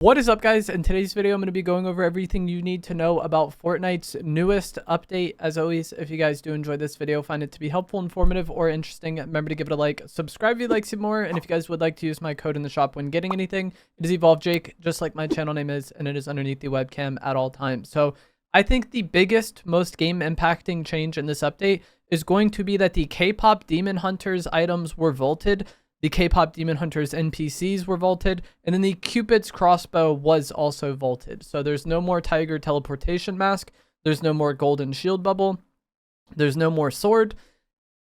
What is up, guys? In today's video, I'm going to be going over everything you need to know about Fortnite's newest update. As always, if you guys do enjoy this video, find it to be helpful, informative, or interesting, remember to give it a like, subscribe if you'd like to see more, and if you guys would like to use my code in the shop when getting anything, it is EvolveJake, just like my channel name is, and it is underneath the webcam at all times. So I think the biggest, most game-impacting change in this update is going to be that the KPop Demon Hunters items were vaulted. The KPop Demon Hunters NPCs were vaulted, and then the Cupids Crossbow was also vaulted. So there's no more Tiger Teleportation Mask, there's no more Golden Shield Bubble, there's no more Sword,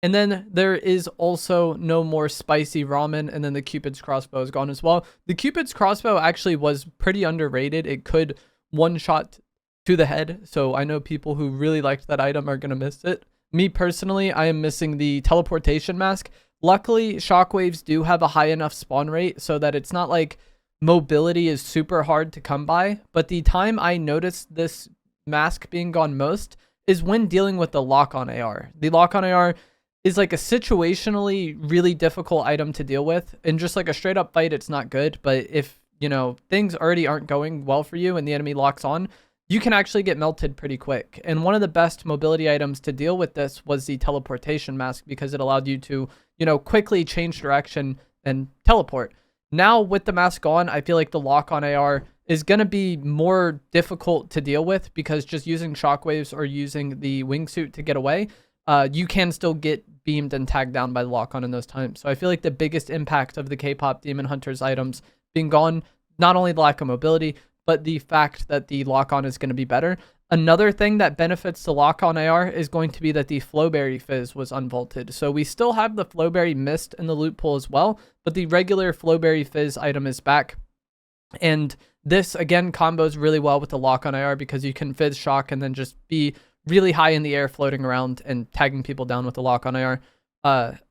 and then there is also no more Spicy Ramen, and then the Cupids Crossbow is gone as well. The Cupids Crossbow actually was pretty underrated. It could one-shot to the head, so I know people who really liked that item are going to miss it. Me personally, I am missing the Teleportation Mask. Luckily, shockwaves do have a high enough spawn rate so that it's not like mobility is super hard to come by. But the time I noticed this mask being gone most is when dealing with the lock-on AR. The lock-on AR is like a situationally really difficult item to deal with. In just like a straight up fight, it's not good. But if, you know, things already aren't going well for you and the enemy locks on, you can actually get melted pretty quick. And one of the best mobility items to deal with this was the teleportation mask, because it allowed you to, you know, quickly change direction and teleport. Now with the mask on, I feel like the lock on AR is going to be more difficult to deal with, because just using shockwaves or using the wingsuit to get away, you can still get beamed and tagged down by the lock on in those times. So I feel like the biggest impact of the KPop Demon Hunters items being gone, not only the lack of mobility, but the fact that the lock-on is going to be better. Another thing that benefits the lock-on AR is going to be that the Flowberry fizz was unvaulted. So we still have the Flowberry mist in the loot pool as well, but the regular Flowberry fizz item is back. And this, again, combos really well with the lock-on AR, because you can fizz shock and then just be really high in the air floating around and tagging people down with the lock-on AR.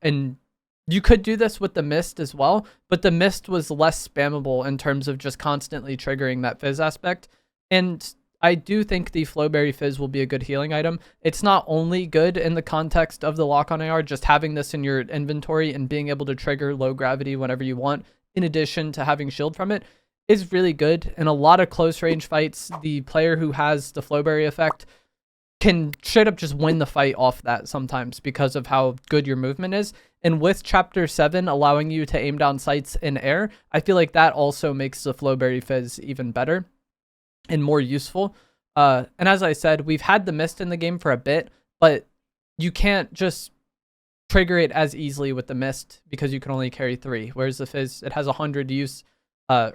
And you could do this with the mist as well, but the mist was less spammable in terms of just constantly triggering that fizz aspect. And I do think the Flowberry fizz will be a good healing item. It's not only good in the context of the lock-on AR, just having this in your inventory and being able to trigger low gravity whenever you want, in addition to having shield from it, is really good. In a lot of close range fights, the player who has the Flowberry effect can straight up just win the fight off that sometimes, because of how good your movement is. And with Chapter 7 allowing you to aim down sights in air, I feel like that also makes the Flowberry fizz even better and more useful. And as I said, we've had the mist in the game for a bit, but you can't just trigger it as easily with the mist, because you can only carry 3, whereas the fizz, it has 100 use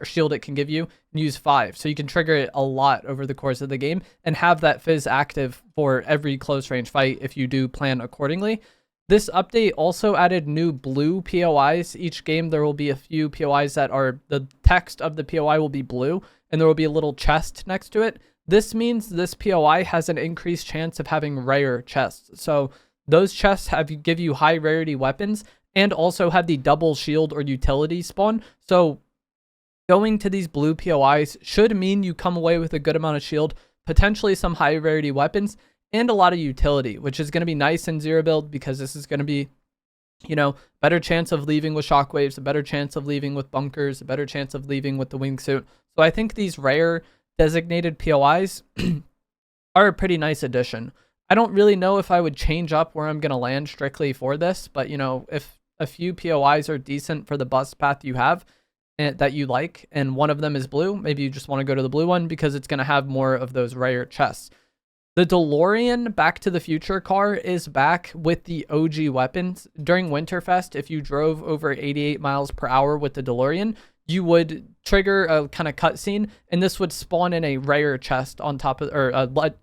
shield it can give you, and use 5. So you can trigger it a lot over the course of the game and have that fizz active for every close range fight if you do plan accordingly. This update also added new blue POIs. Each game there will be a few POIs that are, the text of the POI will be blue, and there will be a little chest next to it. This means this POI has an increased chance of having rare chests. So those chests give you high rarity weapons, and also have the double shield or utility spawn. So going to these blue POIs should mean you come away with a good amount of shield, potentially some high rarity weapons, and a lot of utility, which is going to be nice in zero build, because this is going to be, you know, better chance of leaving with shockwaves, a better chance of leaving with bunkers, a better chance of leaving with the wingsuit. So I think these rare designated POIs are a pretty nice addition. I don't really know if I would change up where I'm going to land strictly for this, but, you know, if a few POIs are decent for the bus path you have that you like, and one of them is blue, maybe you just want to go to the blue one, because it's going to have more of those rare chests. The Delorean Back to the Future car is back with the OG weapons. During Winterfest, if you drove over 88 miles per hour with the Delorean, you would trigger a kind of cutscene, and this would spawn in a rare chest on top of, or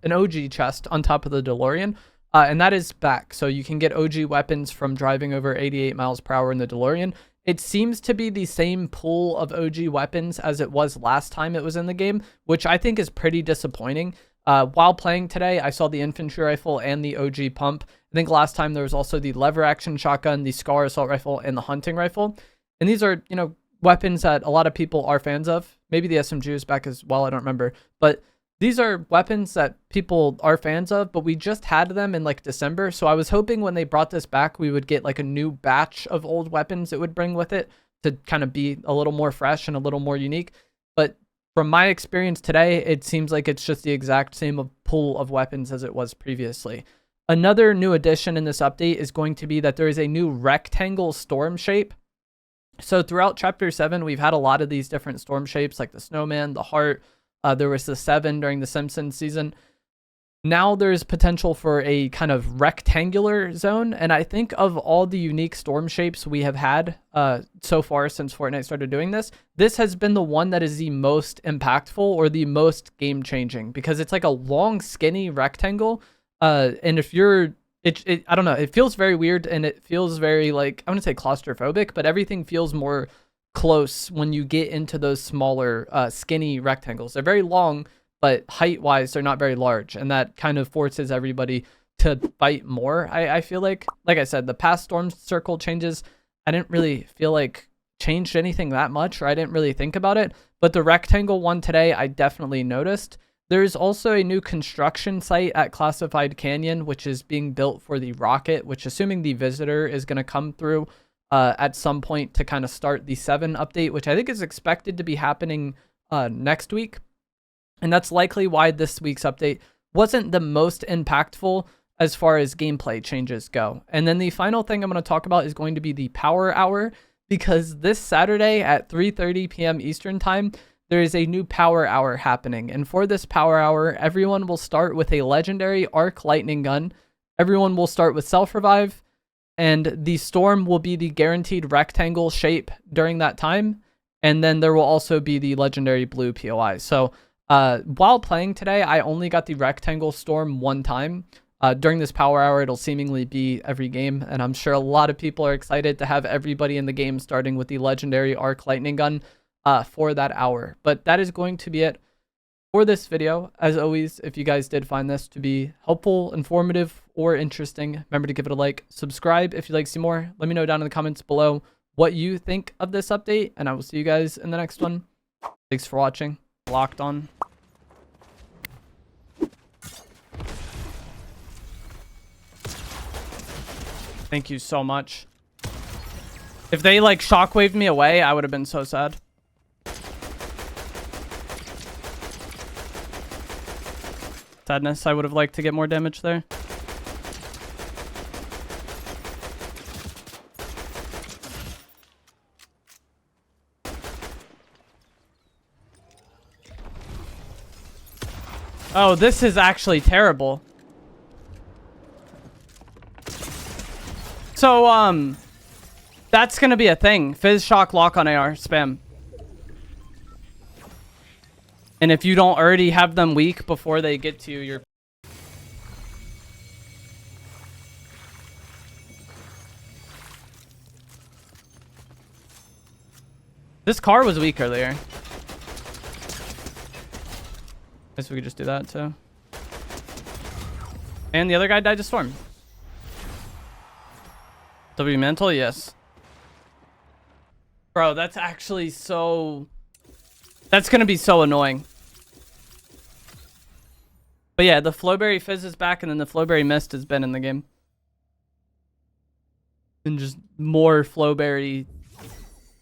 an OG chest on top of the Delorean. And that is back. So you can get OG weapons from driving over 88 miles per hour in the Delorean. It seems to be the same pool of OG weapons as it was last time it was in the game, which I think is pretty disappointing. While playing today, I saw the infantry rifle and the OG pump. I think last time there was also the lever action shotgun, the Scar assault rifle, and the hunting rifle. And these are, you know, weapons that a lot of people are fans of. Maybe the SMG is back as well, I don't remember. But these are weapons that people are fans of, but we just had them in like December. So I was hoping when they brought this back, we would get like a new batch of old weapons it would bring with it to kind of be a little more fresh and a little more unique. But from my experience today, it seems like it's just the exact same pool of weapons as it was previously. Another new addition in this update is going to be that there is a new rectangle storm shape. So throughout Chapter 7, we've had a lot of these different storm shapes, like the snowman, the heart. There was the 7 during the Simpsons season. Now there's potential for a kind of rectangular zone. And I think of all the unique storm shapes we have had so far since Fortnite started doing this, this has been the one that is the most impactful or the most game-changing, because it's like a long, skinny rectangle. And if you're, I don't know, it feels very weird, and it feels very, like, I wouldn't say claustrophobic, but everything feels more close when you get into those smaller, skinny rectangles. They're very long, but height-wise, they're not very large, and that kind of forces everybody to fight more. I feel like I said, the past storm circle changes, I didn't really feel like changed anything that much, or I didn't really think about it, but the rectangle one today, I definitely noticed. There's also a new construction site at Classified Canyon, which is being built for the rocket, which, assuming the visitor is going to come through at some point to kind of start the 7 update, which I think is expected to be happening next week. And that's likely why this week's update wasn't the most impactful as far as gameplay changes go. And then the final thing I'm going to talk about is going to be the Power Hour, because this Saturday at 3:30 p.m. Eastern Time, there is a new Power Hour happening. And for this Power Hour, everyone will start with a legendary arc lightning gun. Everyone will start with self-revive, and the storm will be the guaranteed rectangle shape during that time. And then there will also be the legendary blue POI. So while playing today, I only got the rectangle storm one time. During this Power Hour, it'll seemingly be every game, and I'm sure a lot of people are excited to have everybody in the game starting with the legendary arc lightning gun for that hour. But that is going to be it for this video. As always, if you guys did find this to be helpful, informative, or interesting, remember to give it a like, subscribe if you'd like to see more. Let me know down in the comments below what you think of this update, and I will see you guys in the next one. Thanks for watching. Locked on. Thank you so much. If they like shockwaved me away, I would have been so sad. Sadness. I would have liked to get more damage there. Oh, this is actually terrible. So, that's gonna be a thing. Fizz, shock, lock on AR, spam. And if you don't already have them weak before they get to you, you're... This car was weak earlier. Guess we could just do that too. And the other guy died to storm. W mental, yes. Bro, that's actually so... That's gonna be so annoying. But yeah, the Flowberry fizz is back, and then the Flowberry mist has been in the game. And just more Flowberry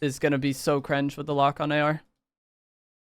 is gonna be so cringe with the lock on AR.